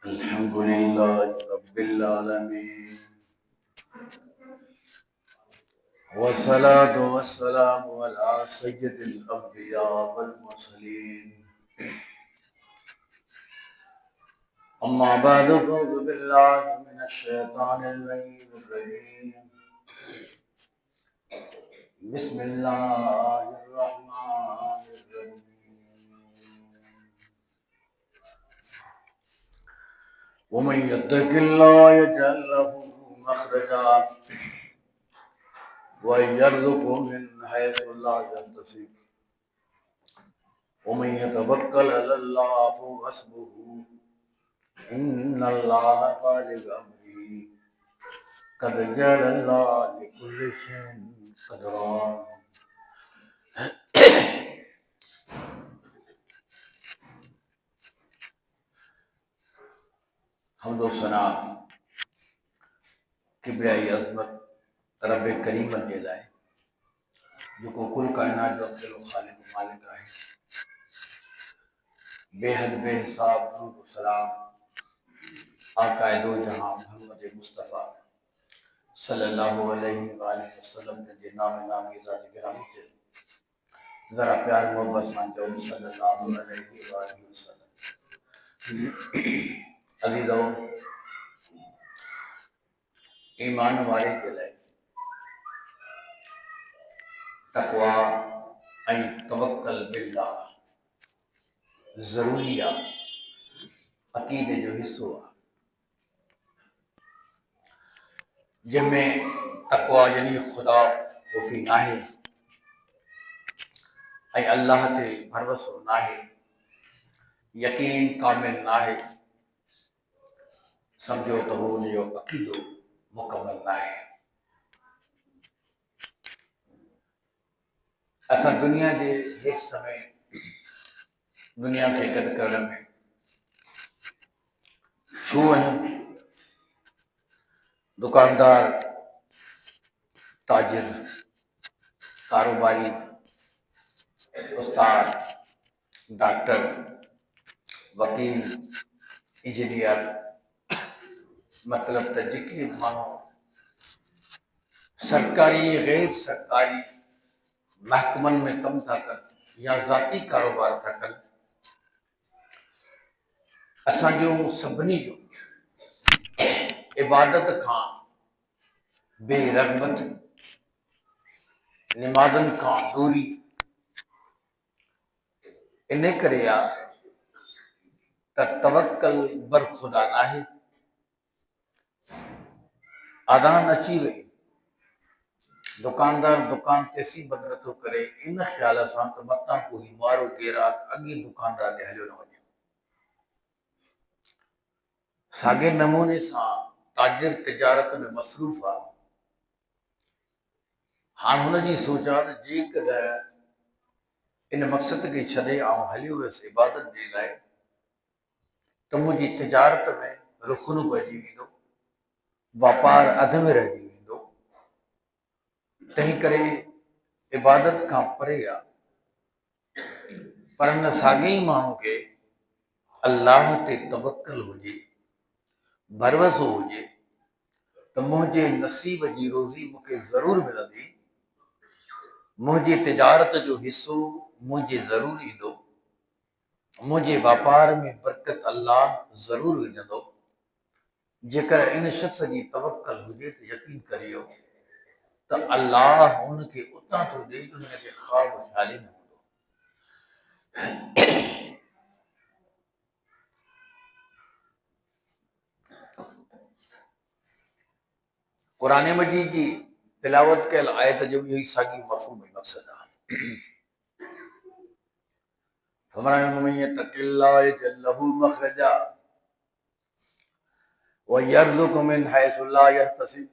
अल्हम्दुलिल्लाह रब्बिल आलमीन वस्सलातु वस्सलामु अला सय्यिदिल अंबिया वल मुरसलीन अम्मा बअद फ़अऊज़ु बिल्लाहि मिनश शैतानिर रजीम बिस्मिल्लाहिर रहमानिर रहीम वमन यत्तक़िल्लाह यजअल लहू मख़रजा वयरज़ुक़हु मिन हैसु ला यहतसिब वमन यतवक्कल अलल्लाह फहुव हस्बुहु इन्नल्लाह बालिग़ अम्रिही क़द जअलल्लाहु लिकुल्लि शैइन क़दरा। हम्द व सना किब्रियाई अज़मत रब करीम जे लाइ जेको कुल काइनात जो अकेलो ख़ालिक़ मालिक आहे। बेहद बेहिसाब दुरूद व सलाम आक़ाए दो जहां मोहम्मद मुस्तफ़ा सल्लल्लाहु अलैहि वसल्लम जे नाम नामी ज़ात गिरामी ते ज़रा प्यार मोहब्बत सां चओ सल्लल्लाहु अलैहि वसल्लम। अज़ीज़ो, ईमान वारे के लाइ तक़वा ऐं तवक्कल बिल्लाह ज़रूरी आहे, अक़ीदे जो हिस्सो आहे। जंहिंमें तक़वा यानी ख़ुदा ख़ौफ़ी नाहे ऐं अल्लाह ते भरोसो नाहे, यकीन कामिल नाहे, सम्झो त हू हुनजो अक़ीदो मुकमल नाहे। असां दुनिया जे हिस्स में दुनिया खे गॾु करण में छो आहियूं? दुकानदार, ताजिर, कारोबारी, उस्ताद, डॉक्टर, वकील, इंजीनियर, मतलब त जेके माण्हू सरकारी गैर सरकारी महकमनि में कमु था कनि या ज़ाती कारोबार था कनि, असांजो सभिनी जो इबादत खां बेरग़बत, निमाज़नि खां दूरी इन करे आहे त तवक्कल बर ख़ुदा नाहे। आदान अची वई, दुकानदार दुकान तेसी बंदि नथो करे इन ख़्याल सां त मतां कोई मारो गिराक अॻे दुकानदार ॾे हलियो न वञे। साॻे नमूने सां ताजिर तिजारत में मसरूफ़ आहे। हाणे हुनजी सोच आहे त जेकॾहिं इन मक़सद खे छॾे आउं हलियो वियुसि इबादत जे लाइ त मुंहिंजी तिजारत में रुख़नु पइजी वेंदो, वापार अध में रहिजी वेंदो। तंहिं करे इबादत खां परे आहे। पर न साॻे ई माण्हू खे अल्लाह ते तवक्कल हुजे, भरोसो हुजे त मुंहिंजे नसीब जी रोज़ी मूंखे ज़रूरु मिलंदी, मुंहिंजी तिजारत जो हिसो मुंहिंजे ज़रूरु ईंदो, मुंहिंजे वापार में बरकत अल्लाह ज़रूरु विझंदो। जेकर इन शख़्स जी तवक्कल हुजे त यकीन करियो त अल्लाह हुनखे उतां थो ॾे जो हुनखे ख़्वाब ख़्याल ई न हूंदो। क़ुरान मजीद जी तिलावत कयल आयत जो इहो ई साॻी मफ़हूम ऐं मक़सदु आहे। फरमायो वमन यत्तक़िल्लाह यजअल लहू मख़रजा वयरज़ुक़हु मिन हैसु ला यहतसिब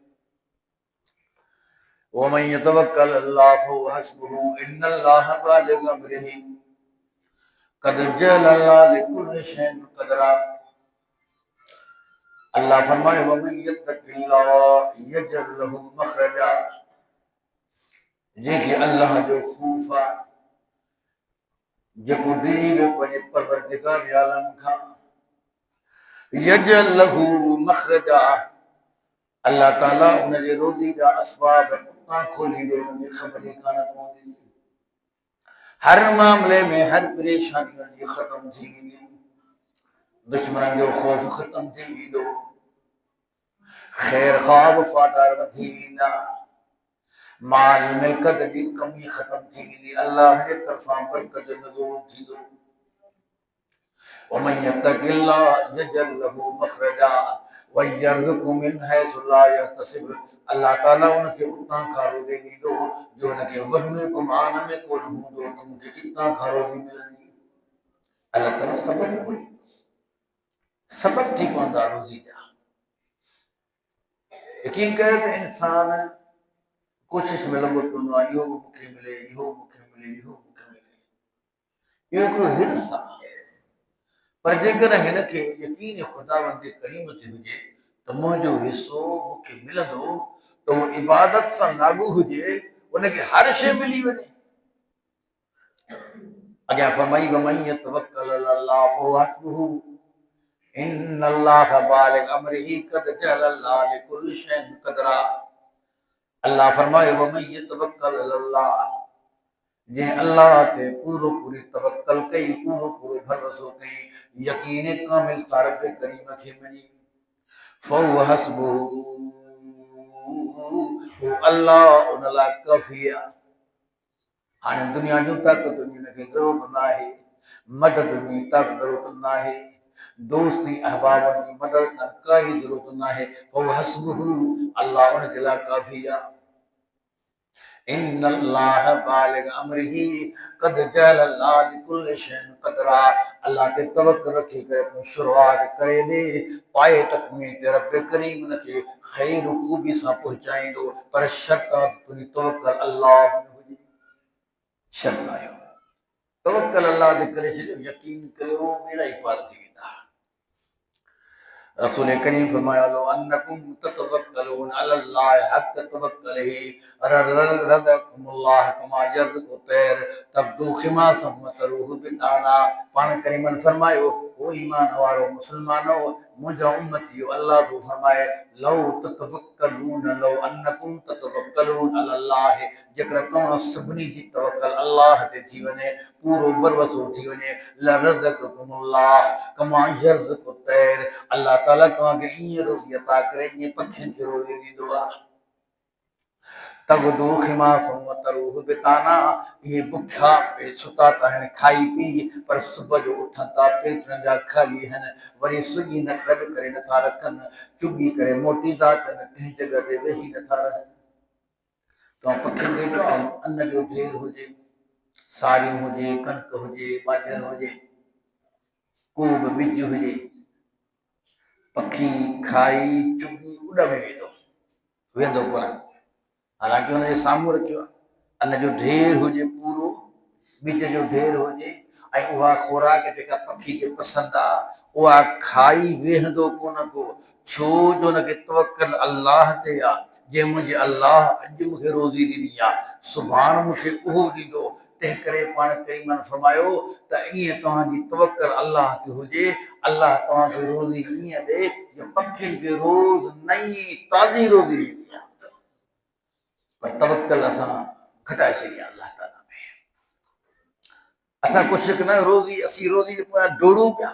वमन यतवक्कल अलल्लाह फहुव हस्बुहु इन्नल्लाह बालिग़ अम्रिही क़द जअलल्लाहु लिकुल्लि शैइन क़दरा। अल्लाह फरमाए वमन यत्तक़िल्लाह यजअल लहू मख़रजा, जंहिंखे अल्लाह जो ख़ौफ़ आहे, जेको डिॼी वियो पंहिंजे परवरदिगार आलम खां, यजल लहू मखरजा, अल्लाह ताला उनजे रोज़ी जा असबाब उतां खोली दो, उनजी ख़बर ई कान पवंदी। हर मामले में हर परेशानी जी ख़त्म थी वेंदी, दुश्मन जो खौफ ख़त्म थी वेंदो, खैर ख़्वाब वफ़ादार वधी वेंदा, माल मिल्कत जी कमी ख़त्म थी वेंदी, अल्लाह जे तरफ़ां बरकत जो नज़ूल थींदो। वमन यत्तक़िल्लाह यजअल लहू मख़रजा वयरज़ुक़हु मिन हैसु ला यहतसिब, अल्लाह ताला उनखे उतां खां रोज़ी ॾींदो जो उनखे वहम गुमान में कोन हूंदो त मूंखे हितां खां रोज़ी मिलंदी। अल्लाह ताला सबब खोली, सबब थी पवंदा रोज़ी जा। यकीन करे त इंसान कोशिश में लॻो पवंदो आहे, इहो बि मूंखे मिले, इहो मूंखे मिले, इहो मूंखे मिले, इहो हिकिड़ो हिर्स आहे। पर जेकर हिनखे यकीन ख़ुदावंद करीम ते हुजे त मुंहिंजो हिसो मूंखे मिलंदो, त उहो इबादत सां लागू हुजे, उनखे हर शइ मिली वञे। अॻियां फरमाई वमन यतवक्कल अलल्लाह फहुव हस्बुहु इन्नल्लाह बालिग अमरिही क़द जअल अल्लाह लिकुल्लि शैइन क़दरा। अल्लाह फरमाए वमन यतवक्कल अलल्लाह, जे अल्लाह ते पूरो पूरी तवक्कल कई, पूरो पूरो भरोसो कई, यकीन कामिल सां रब करीम खे मञी, फहुव हस्बुहु, अल्लाह उन लाइ काफ़ी आहे। हाणे दुनिया जूं ताक़तुनि जी हिनखे ज़रूरत न आहे, मदद जी ताक़त ज़रूरत न आहे, दोस्ती अहबाबनि जी मदद काई ज़रूरत न आहे। फहुव हस्बुहु, अल्लाह उनजे लाइ काफ़ी आहे। इन्नल्लाह बालिग अमरिही क़द जअल अल्लाह लिकुल्लि शैइन क़दरा, अल्लाह ते तवक्कुल रखी करे तूं शुरूआत करे ॾे, पाए तकमील ते रब करीम उनखे ख़ैर ख़ूबी सां पहुचाईंदो, पर शर्त आहे तुंहिंजी तवक्कुल अल्लाह में हुजे। शर्त आयो तवक्कुल अल्लाह ते करे छॾियो, यकीन करियो ॿेड़ा ई पार थी वेंदा। रसूल करीम फरमाया लो अन्नकुम ततवक्कलून अलल्लाह हक़ तवक्कुलिही रज़क़कुमुल्लाह कमा यरज़ुक़ु तैर तब्दू खिमासन व तरूहु बिताना। पाण करीमन फरमायो ओ ईमान वारो मुसलमानो, मुंहिंजा उम्मतियो, अल्लाह तो फरमाए लौ ततवक्कलून लौ अन्नकुम ततवक्कलून अलल्लाह, जेकर तव्हां सभिनी जी तवक्कल अल्लाह ते थी वञे, पूरो भरोसो थी वञे, लरज़क़कुमुल्लाह कमा यरज़ुक़ु तैर, अल्लाह ताला तव्हांखे ईअं रोज़ी अता करे जीअं पखियुनि खे रोज़ी ॾींदो आहे। तगदू खिमासन व तरूहु बिताना, इहे बुखिया सुता त आहिनि खाई पी, पर सुबुह जो उथनि था पेट जा ख़ाली आहिनि, वरी सुॼी न गॾु करे नथा रखनि, चुगी करे मोटींदा अचनि, कंहिं जॻह ते वेही नथा रहनि। तव्हां पखियुनि ॾिठो आहे, अन जो ढेर हुजे, साड़ियूं हुजे, कणिक हुजे, बाजर हुजे, को बि ॿिज हुजे, पखी खाई चुगी उॾ में वेंदो, वेंदो कोन। हालांकि हुनजे साम्हूं रखियो आहे, अन जो ढेर हुजे पूरो, ॿिज जो ढेर हुजे, ऐं उहा खुराक जेका पखी खे पसंदि आहे उहा खाई वेहंदो कोन को, छो जो हुनखे तवक्कुल अल्लाह ते आहे। जे मुंहिंजे अल्लाह अॼु मूंखे रोज़ी ॾिनी आहे, सुभाणे मूंखे उहो ॾींदो। तंहिं करे पाण करीमन फरमायो त ईअं तव्हांजी तवक्कुल अल्लाह ते हुजे, अल्लाह तव्हांखे रोज़ी ईअं ॾे जो पखियुनि खे रोज़ नई ताज़ी रोज़ी ॾींदी आहे। पर तवक्कुल असां घटाए छॾी आहे अल्लाह ताला में। असां कोशिशि कंदा आहियूं रोज़ी, असीं रोज़ी जे पोयां डोड़ूं पिया,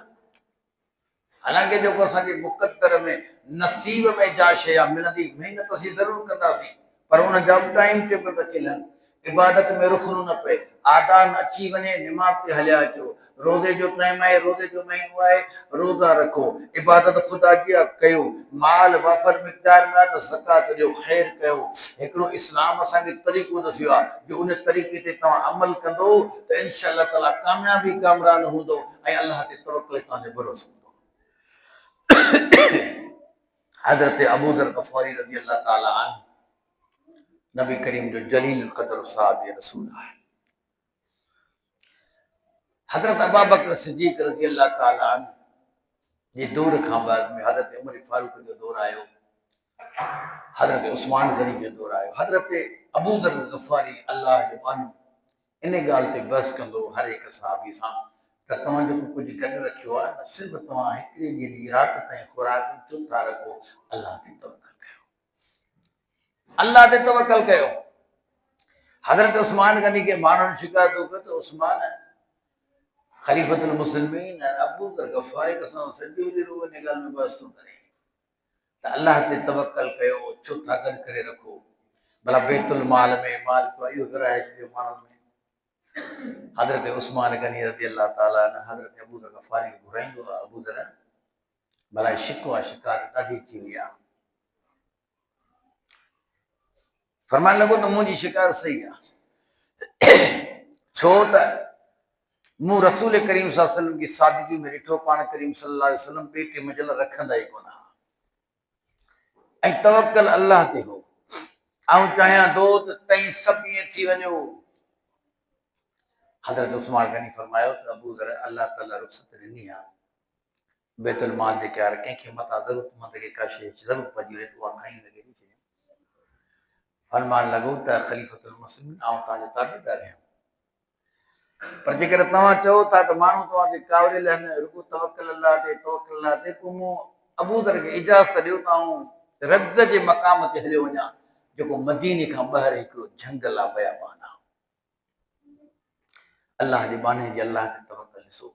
हालांकि जेको असांजे मुक़दर में नसीब में जा शइ आहे मिलंदी, महिनत असीं ज़रूरु कंदासीं, पर उन जा बि टाइम टेबल अचियलु आहिनि। इबादत में रुखणो न पए, आदान अची वञे, निमाज़ ते हलिया अचो, रोज़े जो टाइम आहे, रोज़े जो महीनो आहे, रोज़ा रखो, इबादत ख़ुदा जी आहे कयो, माल वाफ़र मिक़दार में आहे त ज़कात ॾियो, ख़ैर कयो। हिकिड़ो इस्लाम असांखे तरीक़ो दसियो आहे, जो उन तरीक़े ते तव्हां अमल कंदो त इंशा अल्लाह ताला कामयाबी कामरान हूंदो ऐं अल्लाह ते तवक्कुल तव्हांजो भरोसो हूंदो। हज़रत अबू ज़र ग़फ़ारी रज़ी अल्लाह ताला अन्हु नबी करीम जो जलील क़दर साहिब रसूल आहे। हज़रत अबू बकर सिद्दीक़ रज़ी अल्लाह ताला अन्हु जे दौर खां बाद में हज़रत उमर फारूक जो दौर आयो, हज़रत उस्मान गनी जो दौर आयो। हज़रत अबू ज़र ग़फ़ारी अल्लाह जो बानी इन ॻाल्हि ते बहस कंदो हर हिकु सहाबी सां त त तव्हां जेको कुझु गॾु रखियो आहे न सिर्फ़ु तव्हां हिकिड़े ॾींहं जी राति ताईं खुराक चुप था रखो, अलाह ते तवकल कयो, अलाह ते तवकल कयो। हज़रत उस्मान गनी खे माण्हुनि शिकायत कयो त उस्मान ख़लीफ़तुल मुस्लिमीन अबू ज़र गफ़ारी असां सॼो ॾींहुं रुॻो इन ॻाल्हि में बहस थो करे त अलाह ते तवकल कयो, छो था गॾु करे रखो, भला बैतुल माल में माल पियो इहो विराए छॾियो माण्हुनि में। हज़रत उस्मान गनी रज़ी अल्लाह ताला अन्हु हज़रत अबू ज़र गफ़ारी खे घुराईंदो आहे, अबू ज़र भला शिकवा शिकायत ॾाढी थी वई आहे। फरमाइण लॻो त मुंहिंजी शिकायत सही आहे, छो त मूं रसूल करीम सल्लल्लाहु अलैहि वसल्लम की सादगी में ॾिठो, पाण करीम सल्लल्लाहु अलैहि वसल्लम पेट मंझल रखंदा ई कोन, ऐं तवक्कल अल्लाह ते हो। आऊं चाहियां थो त तई सभु ईअं थी वञो। हज़रत उस्मान गनी फरमायो त अबू ज़र अल्लाह ताला रुख़सत ॾिनी आहे, बैतुल माल जे कार कंहिंखे मथां ज़रूरतमंद खे का शइ ज़रूरत पइजी वञे उहा खणी लॻे थी। फरमान लॻो त ख़लीफ़तुल मुस्लिमीन आऊं तव्हांजो ताबेदार आहियां, पर जेकर तव्हां चओ था त माण्हू तव्हांखे कावड़ियल आहिनि, रुॻो तवकल अल्लाह ते तवकल अल्लाह ते, पोइ मूं अबू ज़र खे इजाज़त ॾियो त आऊं रब्ज़ जे मक़ाम ते हलियो वञा, जेको मदीने खां ॿाहिरि हिकिड़ो झंगल आहे, बयाबान आहे। अल्लाह जे बाने जे अल्लाह ते तवकल ॾिसो,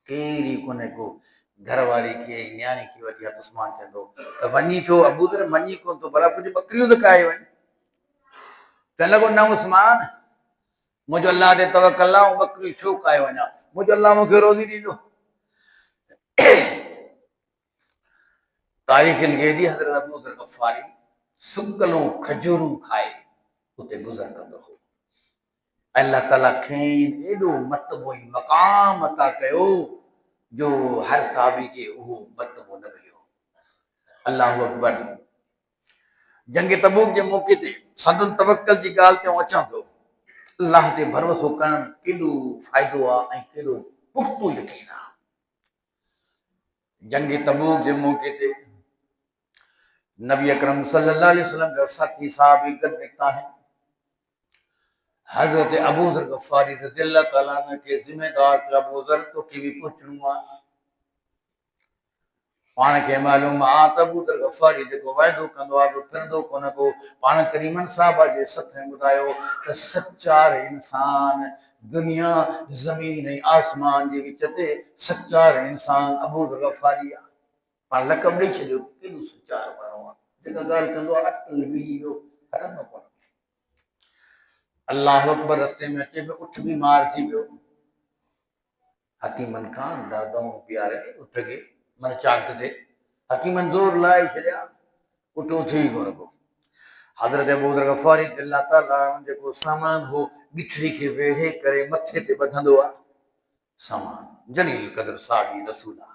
केरी कोन्हे को घरवारी खे न्याणी खे वठी उस्मान चवंदो त वञी थो, अबू ज़र मञी कोन थो, भला कुझु ॿकरियूं त खाए वञ। चवणु लॻो न उस्मान, मुंहिंजो अल्लाह ते तवकल आहे, ॿकरियूं छो खाए वञा, मुंहिंजो अल्लाह मूंखे रोज़ी ॾींदो। तारीख़ लिखे थी हज़रत अबू ज़र गफ़ारी सुकलूं खजूरूं खाए उते गुज़र कंदो हो। अल्लाह ताला खेनि एॾो मर्तबो ऐं मक़ाम अता कयो जो हर साहबी खे उहो मर्तबो न मिलियो। अल्लाहु अकबर। जंग तबूक जे मौक़े ते संदन तवक्कल जी ॻाल्हि ते अचां थो, अल्लाह ते भरोसो करणु केॾो फ़ाइदो आहे ऐं केॾो पुख़्तो यकीन आहे। जंग तबूक जे मौक़े ते नबी अकरम सल्लल्लाहु अलैहि वसल्लम जा साथी साहबी गॾु निकिता आहिनि। हज़रत अबू ज़र गफ़ारी रज़ियल्लाहु ताला अन्हु खे ज़िम्मेदार कयो, अबू ज़र तोखे बि पहुचणो आहे। पाण खे मालूम आहे त अबू ज़र गफ़ारी जेको वाइदो कंदो आहे फिरंदो कोन को। पाण करीमन साहब जे सथ में ॿुधायो त सचार इंसान दुनिया ज़मीन ऐं आसमान जे विच ते सचार इंसान अबू ज़र गफ़ारी आहे। पाण लक़ब ॾेई छॾियो, केॾो सचार माण्हू आहे, जेका ॻाल्हि कंदो आहे अटल बीही वियो, हटंदो कोन। अल्लाह अकबर रस्ते में अचे पियो, उठ बीमार थी पियो, हकीमन खां दादाऊं प्यारे उठ खे मन चाक ते हकीमन ज़ोर लाए छॾिया, उठो थी कोन को। हज़रत अबू ज़र गफ़ारी अल्लाह ताला जेको सामान हो गिठड़ी खे वेढ़े करे मथे ते ॿधंदो आहे, सामान जलील क़दर साहबी रसूल आहे,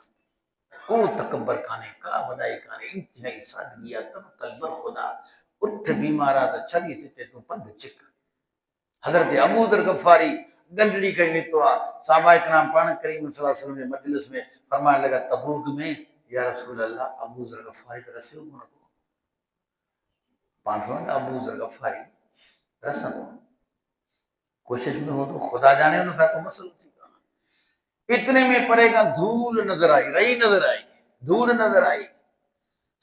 को तकबर कान्हे, का वॾाई कान्हे, इंतिहाई सादगी आहे, तवक्कल बख़ुदा। उठ बीमार आहे त छॾी सिटे तूं पंधु छिक। हज़रत अबू ज़र गफ़ारी गंडड़ी करे निकितो आहे, साहबा इकराम पाण करीम सल्लल्लाहु अलैहि वसल्लम जे मजलिस में फरमाइण लॻा तबूक में या रसूल अल्लाह अबू ज़र गफ़ारी त रसियो कोन को। पाण फरमाइनि अबू ज़र गफ़ारी रसंदो, कोशिश में हो तो ख़ुदा जाने हुन सां को मसइलो थी वियो। इतने में परे खां धूल नज़र आई, रही नज़र आई, धूल नज़र आई।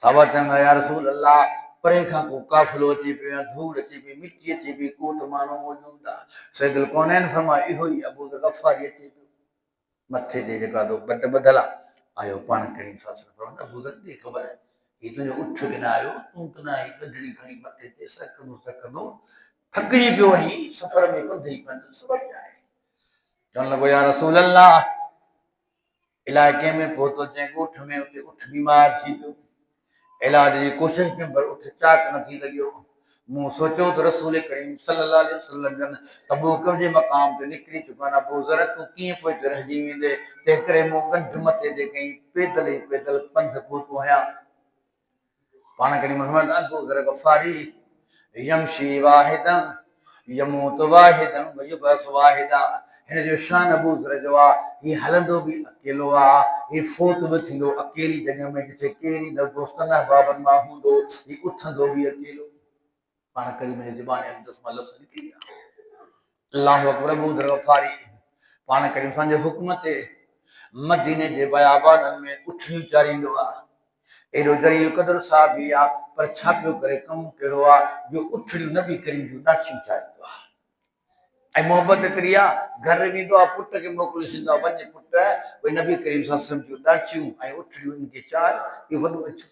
साहबा चवंदा या रसूल अल्लाह परे खां को काफ़िलो अचे पियो या धूल अचे पई, मिटी अचे पई, को त माण्हू मौजूद आहे। सैदुल कौनैन फरमाए इहो ई अबू ज़र गफ़ारी अचे पियो, मथे ते जेका तो बट ॿधल आहे, आयो पाण करीम सल्लल्लाहु अलैहि वसल्लम। अबू ज़र खे ख़बर आहे हीउ तुंहिंजो उठ किन आयो, तूं किन आई गंडड़ी खणी मथे ते सकंदो थकिजी पियो आहीं, सफ़र में पंधु ई पंधु सबक़ आहे। चवणु लॻो या रसूल अल्लाह इलाइक़े में पहुतो, जंहिं ॻोठ में उते उठ बीमार थी पियो, इलाज जी कोशिशि कयमि पर उठ चाक न थी लॻियो। मूं सोचियो त रसूल करीम सल्लल्लाहु अलैहि वसल्लम जन तबूक जे मक़ाम ते निकिरी चुका आहिनि, अबू ज़र तूं कीअं पोइ रहिजी वेंदे, तंहिं करे मूं गंढ मथे ते कई, पैदल ई पैदल पंधु पहुतो आहियां। पाण करीम फरमाइनि अबू ज़र गफ़ारी यमशी वाहिदन यमूत वाहिदन व युबअस वाहिदा। हिन जो शान अबू ज़र जो आहे, हीउ हलंदो बि अकेलो आहे, हीउ फोत बि थींदो अकेली जॻह में जिथे केरी न दोस्तनि अहबाबनि मां हूंदो, हीउ उथंदो बि अकेलो। पाण करीम जी ज़बान दस्मा लफ़्ज़ निकिरी विया। अल्लाहु अकबर। अबू ज़र गफ़ारी पाण करीम असांजे हुक्म ते मदीने जे बयाबाननि में उठियूं चारींदो आहे। एॾो जलील क़दर साहब बि आहे, पर छा पियो करे, कमु कहिड़ो आहे जो उठड़ियूं नबी करीम जूं ॾाचियूं चारींदो आहे। ऐं मोहबत एतिरी आहे, घर वेंदो आहे पुट खे मोकिले छॾींदो आहे, वञ पुट भई नबी करीम ससम जूं ॾाचियूं ऐं उठड़ियूं इनखे चार। इहो वॾो अचो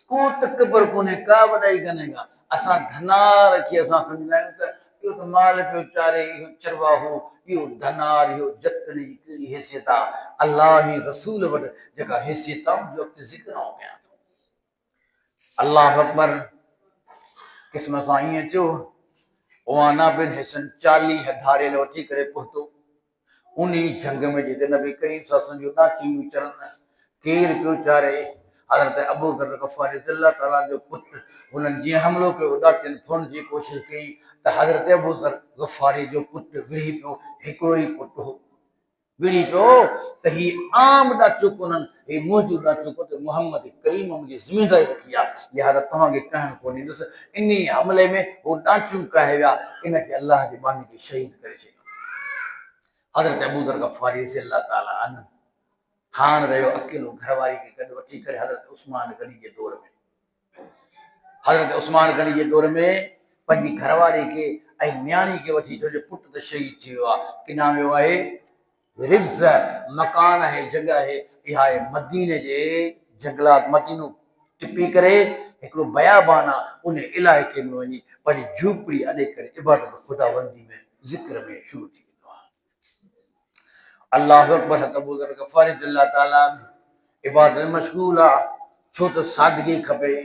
को तकबर कोन्हे, का वॾाई कोन्हे का। असां धनार खे असां सम्झंदा आहियूं त इहो त माल पियो चारे, इहो चरवाहो, इहो धनार, इहो जतन जी कहिड़ी हैसियत आहे। अलाह जी रसूल वटि जेका हैसियत आहे उनजो अॻिते ज़िक्र आऊं कयां थो। अलाह अकबर क़िस्म सां ईअं थियो, ओवाना बिन हिसन 40 धारियल वठी करे पहुतो। उन जंग में जिते नबी करीम सल्लल्लाहु अलैहि वसल्लम जो ॾाचियूं चरनि, केर पियो चारे? हज़रत अबू ज़र ग़फ़ारी रज़ियल्लाहु ताला जो पुत्र। हुननि जीअं हमलो कयो, ॾाचियुनि फुरण जी कोशिशि कई त हज़रत अबू ज़र ग़फ़ारी जो पुत्र विढ़ी पियो। हिकिड़ो ई पुटु हो, विढ़ी पियो त ही आम ॾाचियो कोन्हनि, ही मुंहिंजो ॾाचियो कोन्हे, मोहम्मद करीम मुंहिंजी ज़िमेदारी रखी आहे, लिहाज़ा तव्हांखे कहणु कोन ॾींदुसि। इन हमले में हो ॾाचियूं कहे विया, इनखे अलाह जे बानी खे शहीद करे छॾियो। हज़रत अबू ज़र ग़फ़ारी रज़ियल्लाहु ताला अन्हु हाणे रहियो अकेलो, घरवारी खे गॾु वठी करे हज़रत उस्मान गनी जे दौर में। हज़रत उस्मान गनी जे दौर में पंहिंजी घरवारी खे ऐं न्याणी खे वठी, छो जो पुटु त शहीद थी वियो आहे। किना वियो आहे रिब्ज़, मकान आहे, जॻह आहे, इहा आहे मदीने जे जंगलात। मदीनो टिपी करे हिकिड़ो बयाबान आहे, उन इलाइक़े में वञी पंहिंजी झूपड़ी अॾे करे इबादत ख़ुदाबंदी में ज़िक्र में शुरू थी वेंदो आहे। अल्लाह अकबर। अबू ज़र ग़फ़ारी रज़ियल्लाहु ताला इबादत में मशगूल आहे, छो त सादगी खपे।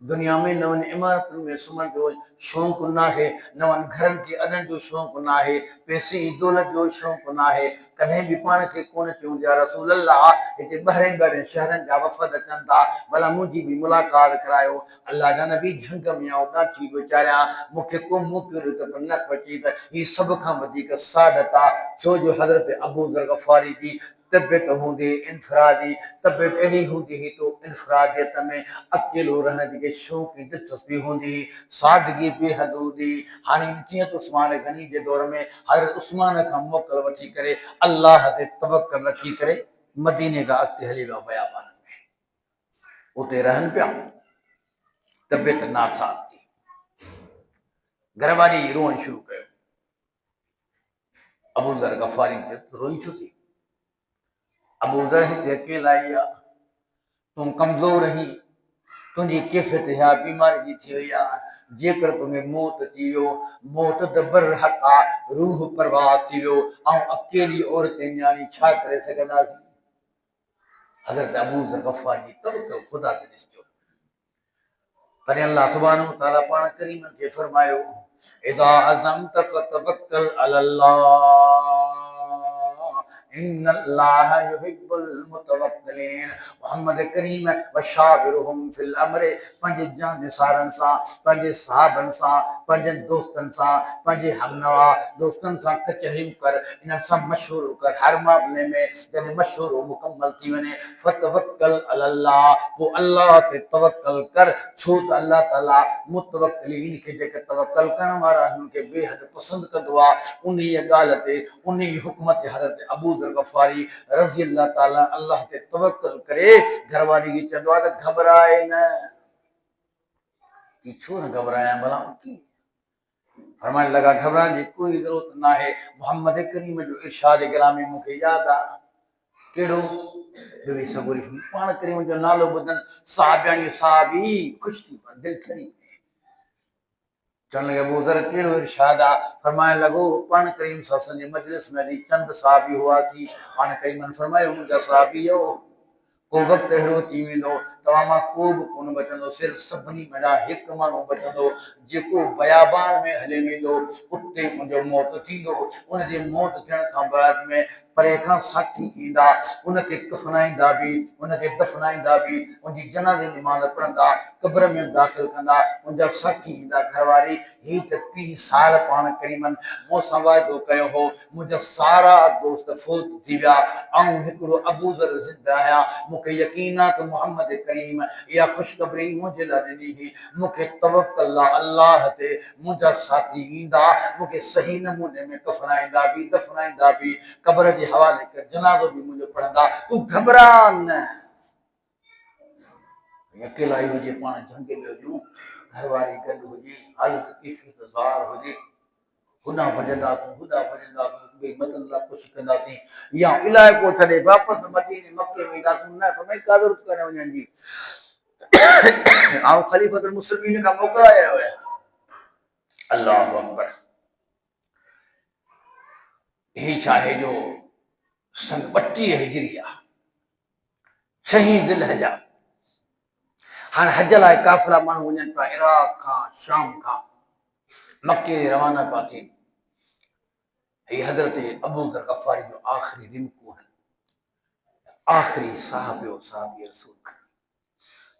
दुनिया में न वञ इमारतुनि में सुम्हण जो शौक़ु न आहे, न वञ घरनि खे अॾण जो शौक़ु न आहे, पैसे दौलत जो शौक़ु न आहे। कॾहिं बि पाण खे कोन चऊं या रसूल अल्लाह हिते ॿाहिरि ॿाहिरि शहरनि जा वफ़द अचनि था, भला मुंहिंजी बि मुलाक़ात करायो। अल्लाह जा नबी झंग में आऊं ॾाची वीचारिया, मूंखे को मोकिलियो त न पची त ही सभ खां वधीक सादत आहे। छो जो हज़रत अबू ज़र ग़फ़ारी जी तबियत हूंदी इनफरादी, तबियत अहिड़ी हूंदी हुई तो इनफरादियत में अकेलो रहण जी शौक़ दिलचस्पी हूंदी, सादगी बेहद हूंदी। हाणे जीअं त उस्मान गनी जे दौर में हज़रत उस्मान खां मोकल वठी करे अल्लाह ते तवक्कल रखी करे मदीने खां अॻिते हली विया बयाबान में, उते रहनि पिया। तबियत नासाज़ थी, घरवारी रोअण शुरू कयो। अबू ज़र ग़फ़ारी रोई छो थी? अबू ज़र हिते अकेला आई आहे, तूं कमज़ोर आहीं, तुंहिंजी कैफ़ियत इहा बीमारी जी थी वई आहे। जेकर तुम्हें मौत थी वियो, मौत त बरहक़ आहे, रूह परवास थी वियो, ऐं अकेली औरत न्याणी छा करे सघंदासीं? हज़रत अबू ज़र ग़फ़ारी तवक्कुल ख़ुदा ते ॾिसिजो। पर अल्लाह सुब्हानहू व तआला पाण करीम खे फरमायो, इज़ा अज़मत फतवक्कल अलल्लाह इन्नल्लाह युहिब्बुल मुतवक्किलीन। मोहम्मद करीम वशाविरहुम फिल अम्र, पंहिंजे जानिसारनि सां, पंहिंजे साहबनि सां, पंहिंजे दोस्तनि सां, पंहिंजे हमनवा दोस्तनि सां कचहरियूं कर, इन सां मशवरो कर। हर मामले में जॾहिं मशवरो मुकम्मल थी वञे, फतवक्कल अलल्लाह, पोइ अल्लाह ते तवक्कल कर। छो त अल्लाह ताला मुतवक्किलीन खे, जेके तवक्कल करण वारा आहिनि, खे बेहद पसंदि कंदो आहे। उन ॻाल्हि ते, उन हुक्म ते हज़रत अबू ज़र ग़फ़ारी रज़ियल्लाहु ताला अल्लाह ते तवक्कुल करे घरवारी खे चवंदो आहे त घबराए न। कि छो न घबरायां भला? फरमाइण लॻा घबराइण जी कोई ज़रूरत न आहे। मोहम्मद करीम जो इरशाद गिरामी मूंखे यादि आहे। कहिड़ो? पाण करीम जो नालो ॿुधनि साहबियानी साहबी ख़ुशि थी पए, दिलि ठरी पए। चवण लॻा अबू ज़र कहिड़ो इरशाद आहे? फरमाइण लॻो पाण करीम सल्लल्लाहु अलैहि वसल्लम जे मजलिस में हली चंद साहबी हुआसीं। पाण करीम फरमायो, मुंहिंजा साहबीओ, को वक़्तु अहिड़ो थी वेंदो तव्हां मां को बि कोन बचंदो, सिर्फ़ु सभिनी मञा हिकु माण्हू बचंदो, जेको बयाबान में हली वेंदो, उते मुंहिंजो मौत थींदो। उनजे मौत थियण खां बाद में परे खां साथी ईंदा, उनखे कफनाईंदा बि, उनखे दफ़नाईंदा बि, उनजी जनाज़े निमाज़ पढ़ंदा, क़ब्र में दाख़िल कंदा, मुंहिंजा साथी ईंदा। घरवारी ही त 30 साल पाण करीमनि मूंसां वाइदो कयो हो, मुंहिंजा सारा दोस्त फौत थी विया, ऐं हिकिड़ो अबू ज़र ज़िंदा आहियां। मूंखे मुखे यकीन आ तो मोहम्मद करीम या खुशखबरी मुझे लड़नी ही मुखे तवक्कल अल्लाह ते मुझा साथी ईंदा मुखे सही नमूने में कफनाइंदा भी दफनाइंदा भी कब्र के हवाले कर जनाज़ो भी मुझे पढ़ंदा तू घबरा न अकेला ही हुजे पाण झंगे में हुजूं घर वारी गॾु हुजे हालत कैफ़ी इंतज़ार हुजे हुना भजंदासीं हुदा भजंदासीं भई मदद कुछ कंदासीं या इलाइक़ो छॾे वापसि मदीने मके में ईंदासीं न समय का ज़रूरत कान्हे वञण जी ऐं ख़लीफ़तुल मुस्लिमीन खां मोकिलाया हुया अल्लाहु अकबर ही छा आहे जो सन 32 हिजरी आहे 6 ज़िलहजा हाणे हज लाइ काफ़िला माण्हू वञनि था इराक खां शाम खां मके रवाना पिया थियनि ही हज़रत अबू ज़र गफ़ारी जो आख़िरी रिमकू है आख़िरी साहब साहबी रसूल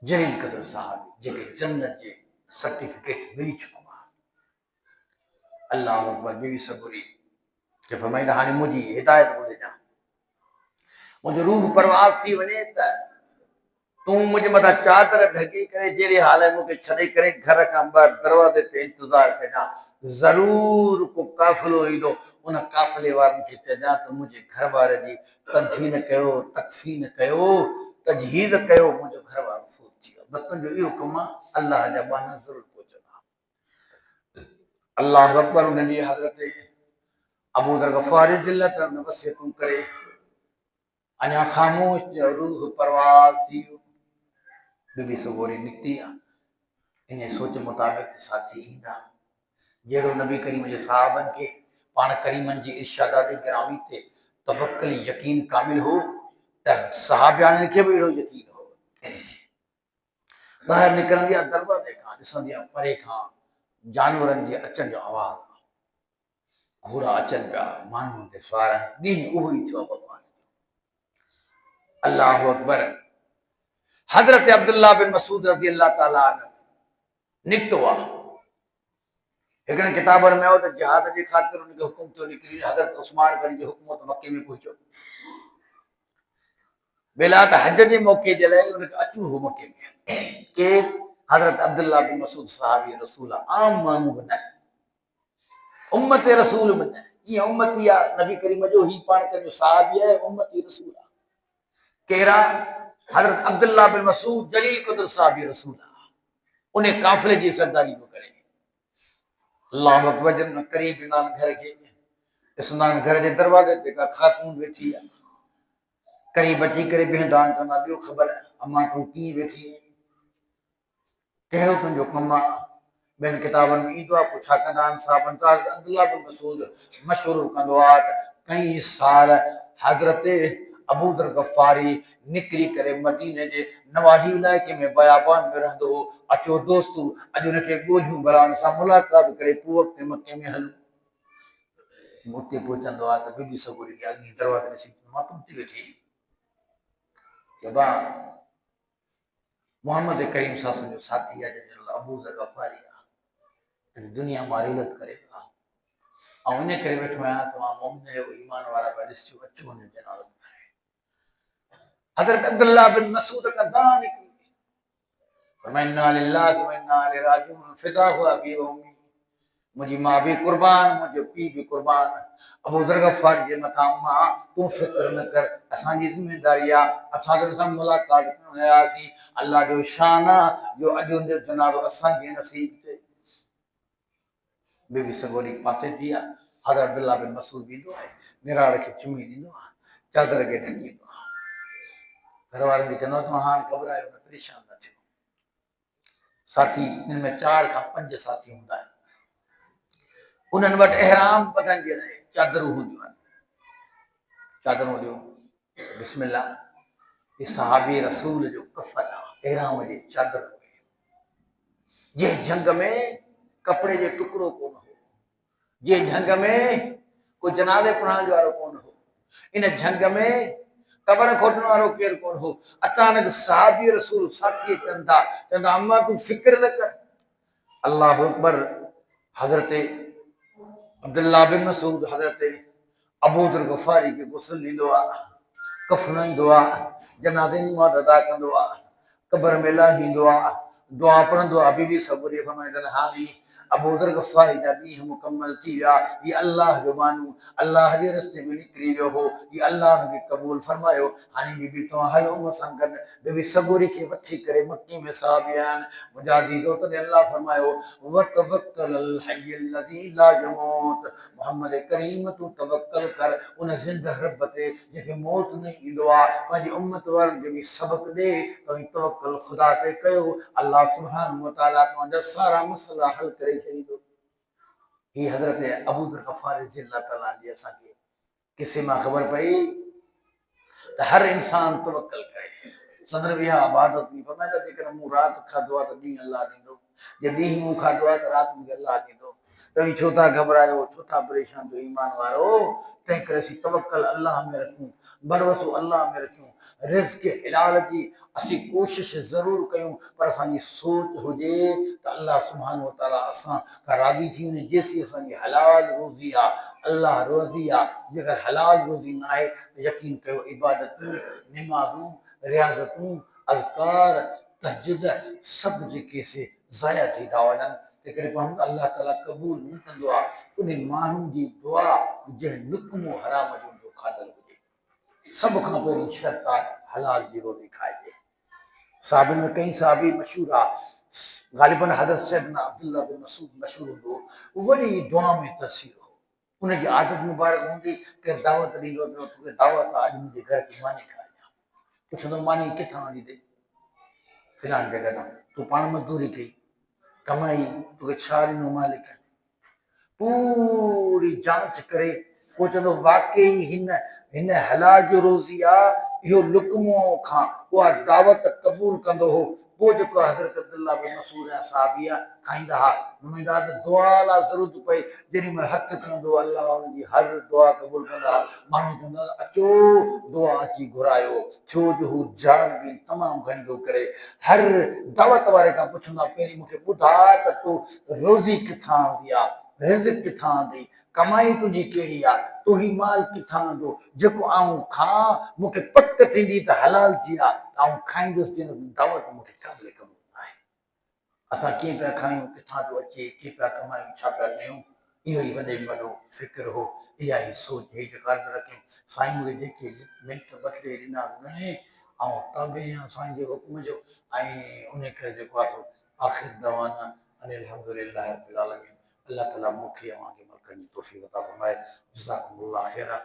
जलील क़दर साहब जेके जन्नत जे सर्टिफिकेट मिली चुको आहे अल्लाह अकबर बीवी सबूरी के फरमाईंदा हाणे मुंहिंजी हिदायत ॿुधे ॼा मुंहिंजो रूह परवाज़ थी वञे त तूं मुझे मथा चादर ढके करे जहिड़े हाल में मूंखे छॾे करे घर खां ॿाहिरि दरवाज़े ते इंतज़ार कजां ज़रूर को काफ़िलो ईंदो उन काफ़िले वारनि खे चइजां त मुंहिंजे घर वारे जी तदफीन कयो तकफीन कयो तजहीज़ कयो मुंहिंजो घर वारो फौत थी वियो बस तुंहिंजो इहो कमु आहे अलाह जा बाना ज़रूरु पहुचंदा अल्लाह अकबर उन ॾींहुं हज़रत अबू ज़र गफ़ारी दिल त वसियतूं करे अञा ख़ामोश रूह परवाज़ थी वियो बीबी सगोरी निकिती आहे इन सोच मुताबिक़ साथी ईंदा जहिड़ो नबी करीम जे साहबनि खे पाण करीमनि जी इर्शादात गिरामी ते तवक्कुल यकीन कामिल हो त सहाबियान खे बि अहिड़ो यकीन हो ॿाहिरि निकिरंदी आहे दरवाज़े खां ॾिसंदी आहे परे खां जानवरनि जे अचण जो आवाज़ घोड़ा अचनि पिया माण्हुनि ते सवार ॾींहुं उहो ई थियो भॻवान अल्लाह अकबर हज़रत अब्दुल्ला बिन मसूद रज़ी अल्लाह ताला निकितो आहे हिकिड़े किताबनि में हो त जहाद जे ख़ातिर उनखे हुकुम थियो निकिरी हज़रत उस्मान गनी जो हुकूमत मके में पहुचो बेला त हज जे मौक़े जे लाइ उनखे अचणो हो मके में केरु हज़रत अब्दुल्ला बिन मसूद साहबी रसूल आम माण्हू बि न उम्मत रसूल बि न ईअं उम्मती आहे नबी करीम जो ही पाण कंहिंजो साहबी आहे उम्मती रसूल आहे कहिड़ा हज़रत अब्दुल्ला बिन मसूद जलील क़दर साहबी रसूल आहे उन काफ़िले जी सरदारी पियो करे अल्लाह अकबर जन करीब ईंदा घर के ॾिसंदा घर जे दरवाज़े ते का ख़ातून वेठी आहे करीब अची करे बीहंदा चवंदा ॿियो ख़बर अम्मा तूं कीअं वेठी कहिड़ो तुंहिंजो कमु आहे ॿियनि किताबनि में ईंदो आहे पोइ छा कंदा आहिनि साहबनि त अब्दुल्ला बिन मसूद मशहूरु कंदो आहे त कई साल हज़रत अबू ज़र गफ़ारी निकिरी करे मदीने जे नवाही इलाइक़े में बयाबान में रहंदो हो अचो दोस्तू अॼु हुनखे ॻोल्हियूं भला हुन सां मुलाक़ात करे पोइ वक़्तु मके में हलूं उते पहुचंदो आहे त बीबी सगोरी खे अॻी दरवाज़े ॾिसी मां तुम थी वेठी जबा मोहम्मद करीम सासन जो साथी आहे जंहिंजो अबू ज़र गफ़ारी आहे दुनिया मां रिलत करे ऐं इन करे वेठो आहियां तव्हां मोमिन आहियो ईमान वारा पिया ॾिसिजो अचो वञो जनाज़ो हज़रत अब्दुल्ला बिन मसूद का दान निकली फरमाइना लिल्लाहि व इन्ना इलैहि राजिऊन फिदा हुआ अबी व उम्मी मुंहिंजी मां बि कुर्बान मुंहिंजो पीउ बि कुर्बान अबू ज़र गफ़ारी जे मथां मां तूं फिक्र न कर असांजी ज़िमेदारी आहे असां त सां मुलाक़ात करण आयासीं अल्लाह जो शान आहे जो अॼु हुनजो जनाज़ो असांखे नसीब थिए बीबी सगोरी पासे थी आहे हज़रत अब्दुल्ला बिन मसूद ईंदो आहे निराड़ खे चुमी ॾींदो आहे चादर खे ढकींदो आहे घर वारनि खे चवंदो तव्हां हाणे घबरायो न परेशान न थियो साथी हिन में 4 खां 5 साथी हूंदा आहिनि उन्हनि वटि एहराम बदन जे लाइ चादरूं हूंदियूं आहिनि चादरूं ॾियो बिस्मिल्लाह ये सहाबी रसूल जो कफन आहे एहराम जी चादर जे जंग में कपिड़े जो टुकड़ो कोन हो जे जंग में को जनाज़े पढ़ाइण वारो कोन हो इन जंग में कबर खोटण वारो केरु कोन हो अचानक सहाबी रसूल साथी चवंदा अम्मा तूं फिक्र न कर अल्लाह अकबर हज़रत अब्दुल्ला बिन मसूद हज़रत अबू ज़र गफ़ारी के गुस्ल ॾींदो आहे कफ़न ईंदो आहे, जनाज़े जी मौत अदा कंदो आहे, क़बर में लाहींदो आहे, दुआ पढ़ंदो आहे। बीबी सबूरी फरमाईंदड़ हाली अबू ज़र ग़फ़ारी जा ॾींहं मुकमल थी विया, हीउ अल्लाह जो माण्हू अल्लाह जे रस्ते में निकिरी वियो हो, हीउ अल्लाह खे क़बूल फरमायो। हाणे बीबी तव्हां हलो मूंसां गॾु। बीबी सबूरी खे वठी करे मकी में साहब आहिनि। मुंहिंजा दीदो तॾहिं अल्लाह फरमायो वतवक्कल अल हय्य अल्लज़ी ला यमूत, मोहम्मद करीम तूं तवक्कल कर उन ज़िंदह रब ते जंहिंखे मौत न ईंदो आहे। पंहिंजी उम्मत वारनि खे बि सबक़ ॾे त तवक्कल ख़ुदा ते कयो, अल्लाह सुब्हानहू व तआला तव्हांजा सारा मसइला हल करे छॾींदो। ही हज़रत अबू ज़र ग़फ़ारी रज़ियल्लाहु तआला जी असांखे किसे मां ख़बर पई त हर इंसान तवक्कल करे। सदर विया इबादत में फरमाईंदा जेकॾहिं मूं राति खाधो आहे त ॾींहुं अल्लाह ॾींदो, जे ॾींहुं मूं खाधो आहे त राति मूंखे अल्लाह ॾींदो। तव्हीं छो था घबरायो, छो था परेशान थियो ईमान वारो? तंहिं करे असीं तवक्कल अल्लाह में रखूं, भरोसो अल्लाह में रखूं। रिज़्क़ हिलाल जी असीं कोशिश ज़रूरु कयूं, पर असांजी सोच हुजे त अल्लाह सुब्हानहू व तआला असां खां राज़ी थी वञे। जेसीं असांजी हलाल रोज़ी आहे, अल्लाह रोज़ी आहे। जेकर हलाल रोज़ी न आहे त यकीन कयो इबादतूं, निमाज़ूं, रियाज़तूं, अज़कार, तहजुद सभु जेके से ज़ाया थी था वञनि। तंहिं करे पाण अल्लाह ताला क़बूल न कंदो आहे उन माण्हू जी दुआ जंहिं लुक़्मो हराम जो हूंदो खाधल हुजे। सब खां पहिरीं शर्त आहे हलाल जी रोटी खाइजे। साहबिन में कई साहबी मशहूर आहे, ग़ालिबन हज़रत सैयदना अब्दुल्लाह बिन मसूद मशहूर हूंदो, वॾी दुआ में तसीर हो। उनजी आदत मुबारक हूंदी केरु दावत ॾींदो त तोखे दावत आहे, अॼु मुंहिंजे घर जी मानी खाइजां। पुछंदो मानी किथां आंदी अथई? फिलान जॻह तां। तूं पाण मज़दूरी कई, कमाई, तोखे छा ॾिनो मालिक? पूरी जांच करे पोइ चवंदो वाकई हिन हिन हलाल जो रोज़ी आहे, इहो लुक़्मो खां उहा दावत क़बूल कंदो हो। पोइ जेको हज़रत अब्दुल्लाह बिन मसूद ऐं साहबी खाईंदा हुआ, नुमाईंदा त दुआ लाइ ज़रूरत पई, जेॾी महिल हथ खणंदो अल्लाह हुनजी हर दुआ क़बूल कंदा। माण्हू चवंदा अचो दुआ अची घुरायो, छो जो हू जान बि तमामु घणी थो करे। हर दावत वारे खां पुछंदा पहिरीं मूंखे ॿुधा त तूं रोज़ी किथां आंदी आहे, रिज़्क़ किथां आंदी, कमाई तुंहिंजी कहिड़ी आहे, तूं ही माल किथां आंदो, जेको आऊं खां मूंखे पक थींदी त हलाल जी आहे त आऊं खाईंदुसि, जिन दावत मूंखे क़ाबिल क़बूल न आहे। असां कीअं पिया खायूं, किथां थो अचे, कीअं पिया कमायूं, छा पिया कयूं, इहो ई वॾे में वॾो फ़िक्र हो। इहा ई सोच हेठि कर्ज़ रखियूं। साईं मूंखे जेके मिंट ॿ टे ॾिना घणे ऐं ताबे आहियां साईं जे हुकुम जो, ऐं उन करे जेको आहे सो आख़िर दवाना अनिल अल्हम्दुलिल्लाह रब्बिल आलमीन। अल्लाह ताला मूंखे अवांखे अमल करण जी तौफ़ीक़ अता फ़रमाए। जज़ाकुमुल्लाह ख़ैरा।